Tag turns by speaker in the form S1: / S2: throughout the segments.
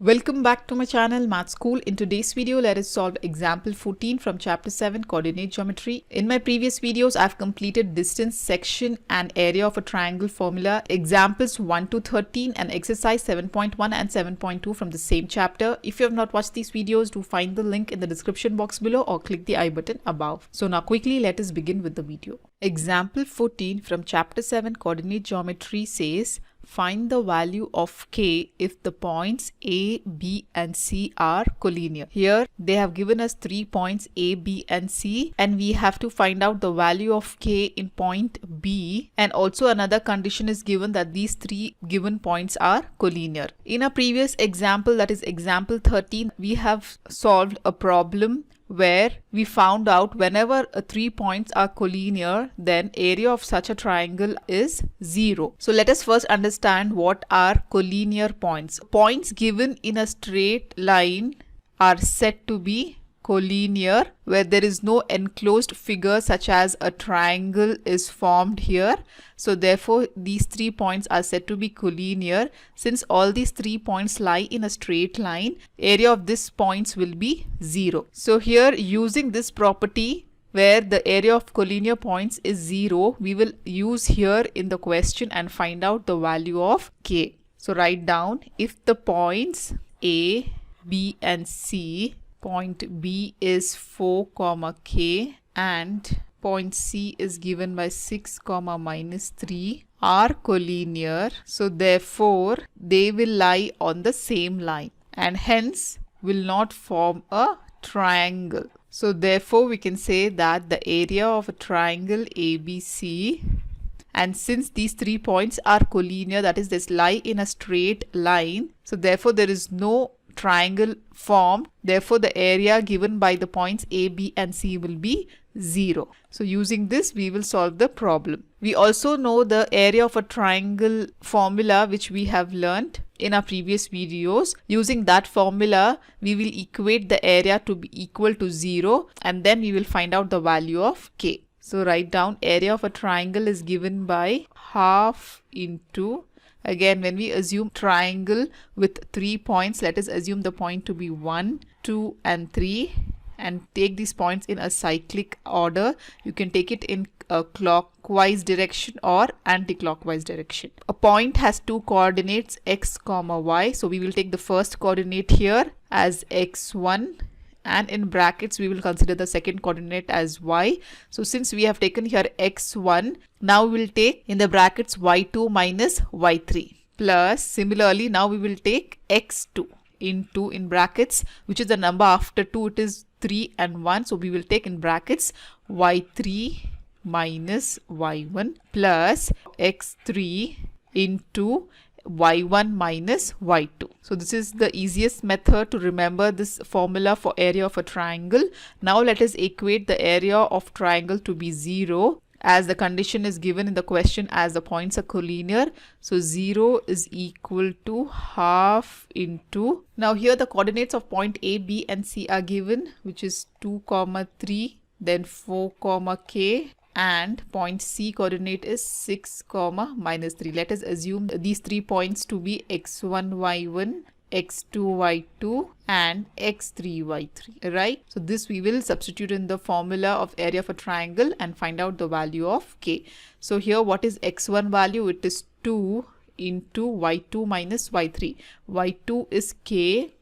S1: Welcome back to my channel Math School. In today's video, let us solve example 14 from chapter 7 coordinate geometry. In my previous videos, I've completed distance, section and area of a triangle formula, examples 1 to 13 and exercise 7.1 and 7.2 from the same chapter. If you have not watched these videos, do find the link in the description box below or click the I button above. So now quickly let us begin with the video. Example 14 from chapter 7 coordinate geometry says, find the value of k if the points A, B and C are collinear. Here they have given us 3 points A, B and C, and we have to find out the value of k in point B, and also another condition is given that these 3 given points are collinear. In a previous example, that is example 13, we have solved a problem where we found out whenever 3 points are collinear, then area of such a triangle is 0. So let us first understand what are collinear points. Points given in a straight line are said to be collinear, where there is no enclosed figure such as a triangle is formed here. So therefore these 3 points are said to be collinear. Since all these 3 points lie in a straight line, area of these points will be 0. So here, using this property where the area of collinear points is 0, we will use here in the question and find out the value of k. So write down, if the points A, B and C, point B is 4, k and point C is given by 6, minus 3 are collinear. So therefore they will lie on the same line and hence will not form a triangle. So therefore we can say that the area of a triangle ABC, and since these 3 points are collinear, that is, they lie in a straight line, so therefore there is no triangle formed. Therefore the area given by the points A, B and C will be 0. So using this we will solve the problem. We also know the area of a triangle formula which we have learnt in our previous videos. Using that formula we will equate the area to be equal to 0 and then we will find out the value of k. So write down, area of a triangle is given by half into, again when we assume triangle with 3 points, let us assume the point to be 1, 2 and 3 and take these points in a cyclic order. You can take it in a clockwise direction or anti-clockwise direction. A point has 2 coordinates x, y. So we will take the first coordinate here as x1 and in brackets we will consider the second coordinate as y. So since we have taken here x1, now we will take in the brackets y2 minus y3 plus, similarly now we will take x2 into in brackets, which is the number after 2, it is 3 and 1. So we will take in brackets y3 minus y1 plus x3 into y1 minus y2. So this is the easiest method to remember this formula for area of a triangle. Now let us equate the area of triangle to be 0, as the condition is given in the question as the points are collinear. So 0 is equal to half into, now here the coordinates of point A, B and C are given, which is 2, 3, then 4, k, and point C coordinate is 6, minus 3. Let us assume these 3 points to be x1, y1, x2, y2 and x3, y3, right? So this we will substitute in the formula of area of a triangle and find out the value of k. So here what is x1 value? It is 2 into y2 minus y3. y2 is k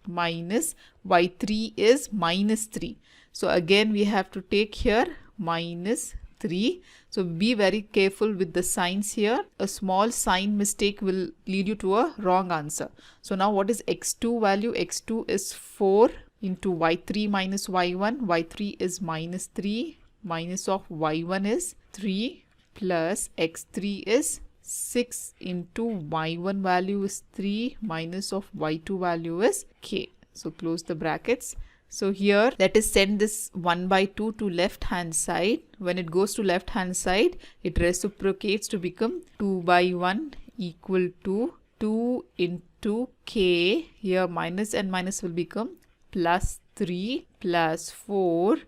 S1: minus y3 is minus 3. So again we have to take here minus 3. So be very careful with the signs here. A small sign mistake will lead you to a wrong answer. So now what is x2 value? x2 is 4 into y3 minus y1. y3 is minus 3. Minus of y1 is 3 plus x3 is 6 into y1 value is 3 minus of y2 value is k. So close the brackets. So here let us send this 1 by 2 to left hand side. When it goes to left hand side, it reciprocates to become 2 by 1 equal to 2 into k. Here minus and minus will become plus 3 plus 4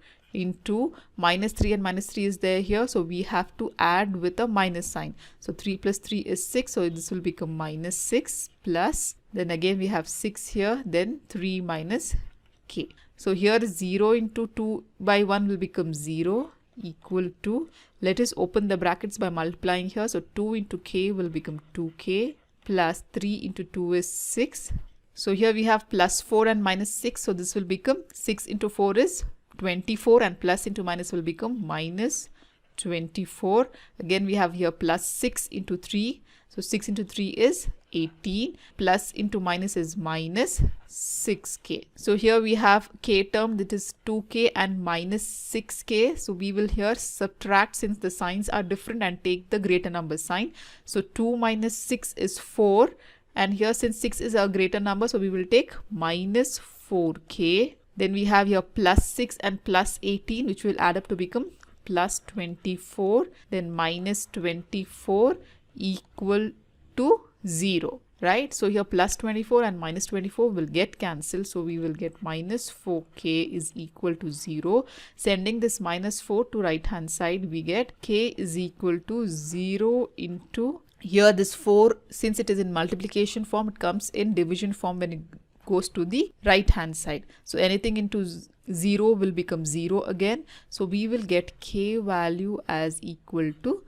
S1: into minus 3, and minus 3 is there here, so we have to add with a minus sign. So 3 plus 3 is 6, so this will become minus 6 plus, then again we have 6 here, then 3 minus k. So here 0 into 2 by 1 will become 0 equal to, let us open the brackets by multiplying here, so 2 into k will become 2k plus 3 into 2 is 6. So here we have plus 4 and minus 6, so this will become 6 into 4 is 24, and plus into minus will become minus 24. Again we have here plus 6 into 3, so 6 into 3 is 18, plus into minus is minus 6k. So here we have k term, that is 2k and minus 6k. So we will here subtract since the signs are different and take the greater number sign. So 2 minus 6 is 4, and here since 6 is a greater number, so we will take minus 4k. Then we have here plus 6 and plus 18, which will add up to become plus 24, then minus 24 equal to 0, right? So here plus 24 and minus 24 will get cancelled, so we will get minus 4k is equal to 0. Sending this minus 4 to right hand side, we get k is equal to 0 into, here this 4, since it is in multiplication form, it comes in division form when it goes to the right hand side. So anything into 0 will become 0 again, so we will get k value as equal to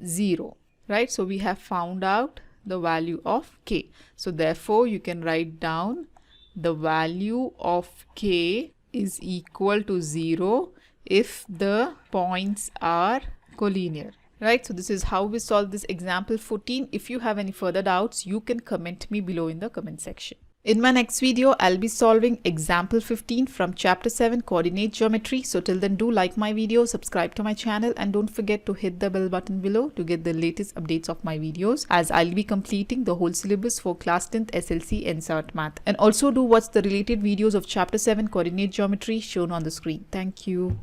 S1: 0, right? So we have found out the value of k. So therefore you can write down the value of k is equal to 0 if the points are collinear, right? So this is how we solve this example 14. If you have any further doubts, you can comment me below in the comment section. In my next video, I'll be solving example 15 from chapter 7 coordinate geometry. So till then, do like my video, subscribe to my channel, and don't forget to hit the bell button below to get the latest updates of my videos, as I'll be completing the whole syllabus for class 10th SLC NCERT Math. And also do watch the related videos of chapter 7 coordinate geometry shown on the screen. Thank you.